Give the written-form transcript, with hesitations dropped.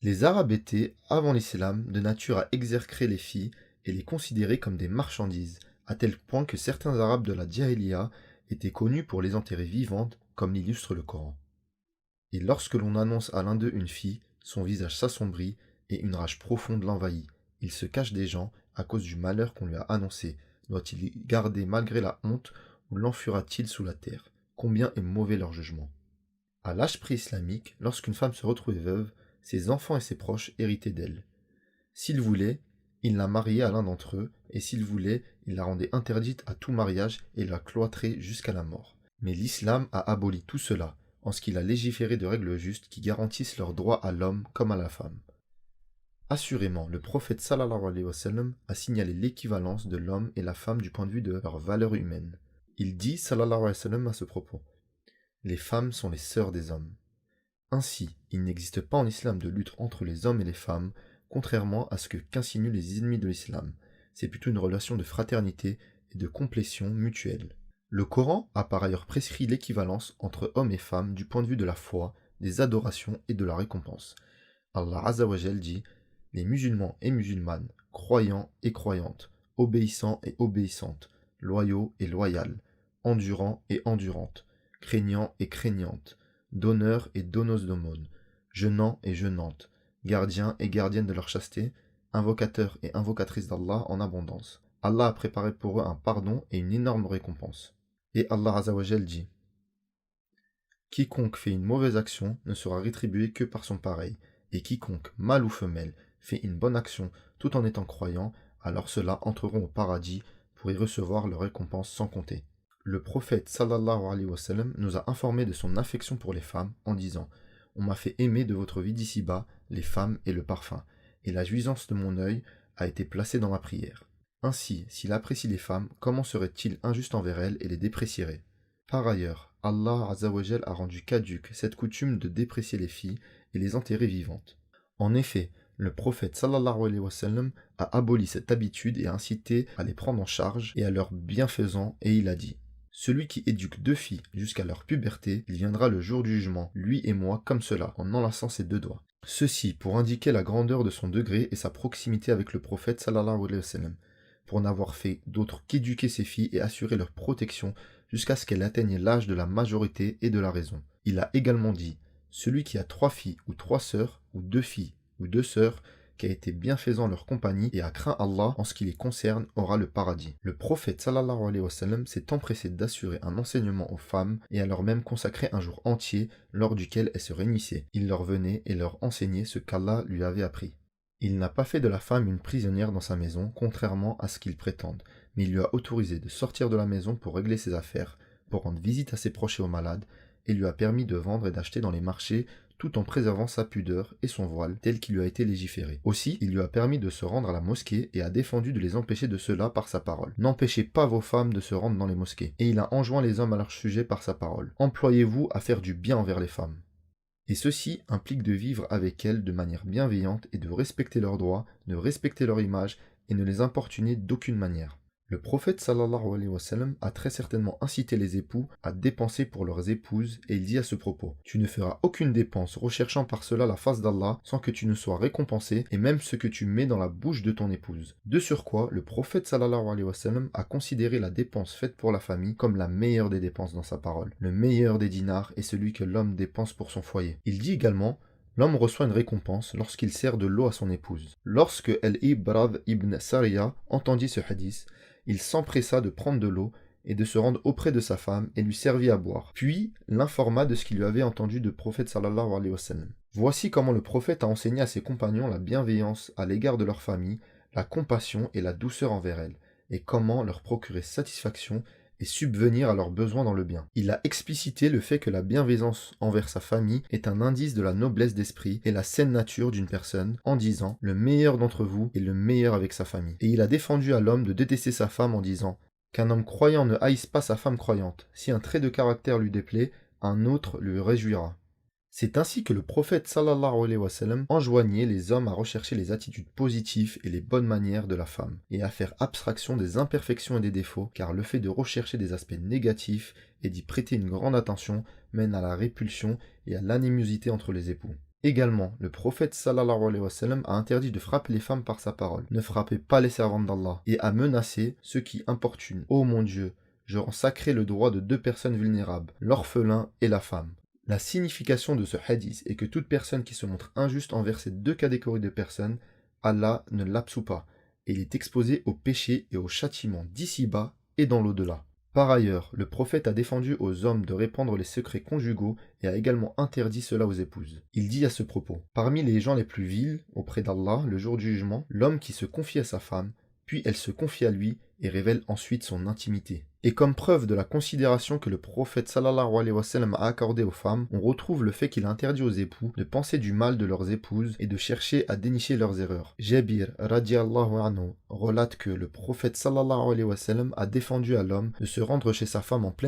Les Arabes étaient, avant l'islam, de nature à exécrer les filles et les considérer comme des marchandises, à tel point que certains Arabes de la Djahiliya étaient connus pour les enterrer vivantes, comme l'illustre le Coran. Et lorsque l'on annonce à l'un d'eux une fille, son visage s'assombrit et une rage profonde l'envahit. Il se cache des gens à cause du malheur qu'on lui a annoncé. Doit-il y garder malgré la honte ou l'enfuira-t-il sous la terre? Combien est mauvais leur jugement. À l'âge pré-islamique, lorsqu'une femme se retrouvait veuve, ses enfants et ses proches héritaient d'elle. S'il voulait, il la mariait à l'un d'entre eux, et s'il voulait, il la rendait interdite à tout mariage et la cloîtrait jusqu'à la mort. Mais l'islam a aboli tout cela, en ce qu'il a légiféré de règles justes qui garantissent leurs droits à l'homme comme à la femme. Assurément, le prophète sallallahu alayhi wa sallam a signalé l'équivalence de l'homme et la femme du point de vue de leur valeur humaine. Il dit sallallahu alayhi wa sallam à ce propos: les femmes sont les sœurs des hommes. Ainsi, il n'existe pas en islam de lutte entre les hommes et les femmes, contrairement à ce qu'insinuent les ennemis de l'islam. C'est plutôt une relation de fraternité et de complétion mutuelle. Le Coran a par ailleurs prescrit l'équivalence entre hommes et femmes du point de vue de la foi, des adorations et de la récompense. Allah Azza wa Jal dit: les musulmans et musulmanes, croyants et croyantes, obéissants et obéissantes, loyaux et loyales, endurants et endurantes, craignants et craignantes, donneurs et donneuses d'aumône, jeûnants et jeûnantes, gardiens et gardiennes de leur chasteté, invocateurs et invocatrices d'Allah en abondance. Allah a préparé pour eux un pardon et une énorme récompense. Et Allah Azza wa Jal dit: quiconque fait une mauvaise action ne sera rétribué que par son pareil, et quiconque, mâle ou femelle, fait une bonne action tout en étant croyant, alors ceux-là entreront au paradis pour y recevoir leur récompense sans compter. Le prophète sallallahu alayhi wa sallam nous a informé de son affection pour les femmes en disant: on m'a fait aimer de votre vie d'ici-bas les femmes et le parfum, et la jouissance de mon œil a été placée dans ma prière. Ainsi, s'il apprécie les femmes, comment serait-il injuste envers elles et les déprécierait? Par ailleurs, Allah Azza wa Jal a rendu caduque cette coutume de déprécier les filles et les enterrer vivantes. En effet, le prophète sallallahu alayhi wa sallam a aboli cette habitude et a incité à les prendre en charge et à leur bienfaisant, et il a dit: celui qui éduque deux filles jusqu'à leur puberté, il viendra le jour du jugement, lui et moi, comme cela, en enlaçant ses deux doigts. Ceci pour indiquer la grandeur de son degré et sa proximité avec le prophète sallallahu alayhi wa sallam, pour n'avoir fait d'autre qu'éduquer ses filles et assurer leur protection jusqu'à ce qu'elles atteignent l'âge de la majorité et de la raison. Il a également dit: celui qui a 3 filles ou 3 sœurs, ou 2 filles ou 2 sœurs, qui a été bienfaisant leur compagnie et a craint Allah en ce qui les concerne, aura le paradis. Le prophète sallallahu alayhi wa sallam s'est empressé d'assurer un enseignement aux femmes et à leur même consacrer un jour entier lors duquel elles se réunissaient. Il leur venait et leur enseignait ce qu'Allah lui avait appris. Il n'a pas fait de la femme une prisonnière dans sa maison, contrairement à ce qu'ils prétendent, mais il lui a autorisé de sortir de la maison pour régler ses affaires, pour rendre visite à ses proches et aux malades, et lui a permis de vendre et d'acheter dans les marchés tout en préservant sa pudeur et son voile tel qu'il lui a été légiféré. Aussi, il lui a permis de se rendre à la mosquée et a défendu de les empêcher de cela par sa parole. N'empêchez pas vos femmes de se rendre dans les mosquées. Et il a enjoint les hommes à leur sujet par sa parole. Employez-vous à faire du bien envers les femmes. Et ceci implique de vivre avec elles de manière bienveillante et de respecter leurs droits, de respecter leur image et ne les importuner d'aucune manière. Le prophète sallallahu alayhi wa sallam a très certainement incité les époux à dépenser pour leurs épouses et il dit à ce propos: tu ne feras aucune dépense recherchant par cela la face d'Allah sans que tu ne sois récompensé et même ce que tu mets dans la bouche de ton épouse. De surcroît, le prophète sallallahu alayhi wa sallam a considéré la dépense faite pour la famille comme la meilleure des dépenses dans sa parole. Le meilleur des dinars est celui que l'homme dépense pour son foyer. Il dit également: l'homme reçoit une récompense lorsqu'il sert de l'eau à son épouse. Lorsque Al-Ibrad ibn Sariya entendit ce hadith, il s'empressa de prendre de l'eau et de se rendre auprès de sa femme et lui servit à boire. Puis l'informa de ce qu'il lui avait entendu du prophète sallallahu alayhi wa sallam. Voici comment le prophète a enseigné à ses compagnons la bienveillance à l'égard de leur famille, la compassion et la douceur envers elles, et comment leur procurer satisfaction et subvenir à leurs besoins dans le bien. Il a explicité le fait que la bienveillance envers sa famille est un indice de la noblesse d'esprit et la saine nature d'une personne, en disant: le meilleur d'entre vous est le meilleur avec sa famille. Et il a défendu à l'homme de détester sa femme en disant: qu'un homme croyant ne haïsse pas sa femme croyante. Si un trait de caractère lui déplaît, un autre lui réjouira. C'est ainsi que le prophète sallallahu alayhi wa sallam enjoignait les hommes à rechercher les attitudes positives et les bonnes manières de la femme, et à faire abstraction des imperfections et des défauts, car le fait de rechercher des aspects négatifs et d'y prêter une grande attention mène à la répulsion et à l'animosité entre les époux. Également, le prophète sallallahu alayhi wa sallam a interdit de frapper les femmes par sa parole. Ne frappez pas les servantes d'Allah. Et a menacé ceux qui importunent. Ô mon Dieu, je rends sacré le droit de deux personnes vulnérables, l'orphelin et la femme. La signification de ce hadith est que toute personne qui se montre injuste envers ces deux catégories de personnes, Allah ne l'absout pas, et il est exposé au péché et au châtiment d'ici-bas et dans l'au-delà. Par ailleurs, le prophète a défendu aux hommes de répandre les secrets conjugaux et a également interdit cela aux épouses. Il dit à ce propos: parmi les gens les plus vils, auprès d'Allah, le jour du jugement, l'homme qui se confie à sa femme, puis elle se confie à lui et révèle ensuite son intimité. Et comme preuve de la considération que le prophète sallallahu alayhi wa sallam a accordée aux femmes, on retrouve le fait qu'il a interdit aux époux de penser du mal de leurs épouses et de chercher à dénicher leurs erreurs. Jabir radiallahu anhu relate que le prophète sallallahu alayhi wa sallam a défendu à l'homme de se rendre chez sa femme en pleine